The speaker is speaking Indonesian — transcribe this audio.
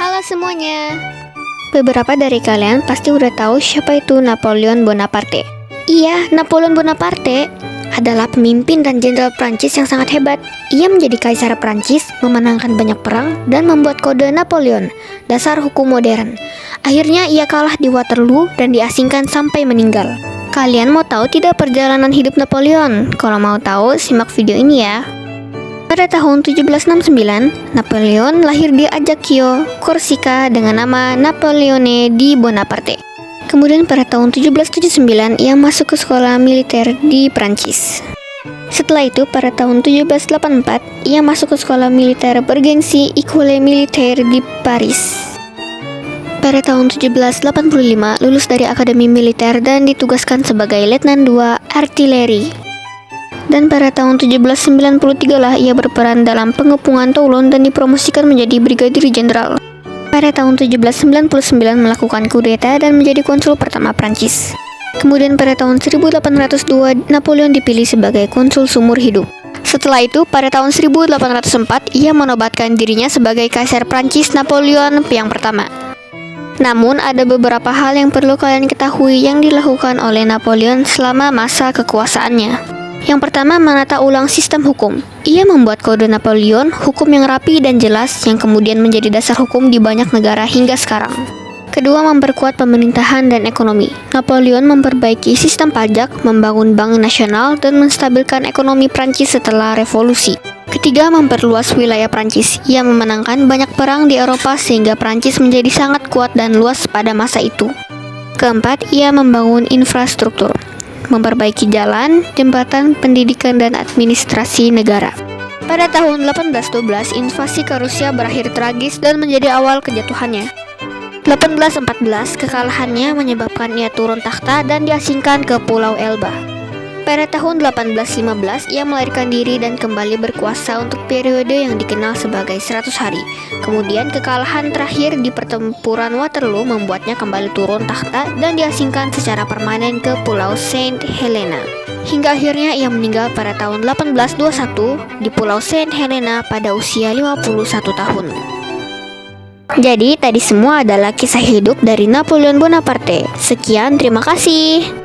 Halo semuanya. Beberapa dari kalian pasti udah tahu siapa itu Napoleon Bonaparte. Iya, Napoleon Bonaparte adalah pemimpin dan jenderal Prancis yang sangat hebat. Ia menjadi kaisar Prancis, memenangkan banyak perang, dan membuat kode Napoleon, dasar hukum modern. Akhirnya ia kalah di Waterloo dan diasingkan sampai meninggal. Kalian mau tahu tidak perjalanan hidup Napoleon? Kalau mau tahu, simak video ini ya. Pada tahun 1769, Napoleon lahir di Ajaccio, Korsika dengan nama Napoleone di Bonaparte. Kemudian pada tahun 1779, ia masuk ke sekolah militer di Prancis. Setelah itu, pada tahun 1784, ia masuk ke sekolah militer bergengsi École Militaire di Paris. Pada tahun 1785, lulus dari Akademi Militer dan ditugaskan sebagai Letnan II Artileri. Dan pada tahun 1793 lah ia berperan dalam pengepungan Toulon dan dipromosikan menjadi Brigadir Jenderal. Pada tahun 1799 melakukan kudeta dan menjadi konsul pertama Prancis. Kemudian pada tahun 1802 Napoleon dipilih sebagai konsul seumur hidup. Setelah itu pada tahun 1804 ia menobatkan dirinya sebagai Kaisar Prancis Napoleon yang pertama. Namun ada beberapa hal yang perlu kalian ketahui yang dilakukan oleh Napoleon selama masa kekuasaannya. Yang pertama, menata ulang sistem hukum. Ia membuat kode Napoleon, hukum yang rapi dan jelas yang kemudian menjadi dasar hukum di banyak negara hingga sekarang. Kedua, memperkuat pemerintahan dan ekonomi. Napoleon memperbaiki sistem pajak, membangun bank nasional, dan menstabilkan ekonomi Prancis setelah revolusi. Ketiga, memperluas wilayah Prancis. Ia memenangkan banyak perang di Eropa sehingga Prancis menjadi sangat kuat dan luas pada masa itu. Keempat, ia membangun infrastruktur, memperbaiki jalan, jembatan, pendidikan, dan administrasi negara. Pada tahun 1812, invasi ke Rusia berakhir tragis dan menjadi awal kejatuhannya. 1814, kekalahannya menyebabkan ia turun takhta dan diasingkan ke Pulau Elba. Pada tahun 1815, ia melarikan diri dan kembali berkuasa untuk periode yang dikenal sebagai 100 hari. Kemudian kekalahan terakhir di pertempuran Waterloo membuatnya kembali turun takhta dan diasingkan secara permanen ke Pulau Saint Helena. Hingga akhirnya ia meninggal pada tahun 1821 di Pulau Saint Helena pada usia 51 tahun. Jadi tadi semua adalah kisah hidup dari Napoleon Bonaparte. Sekian, terima kasih.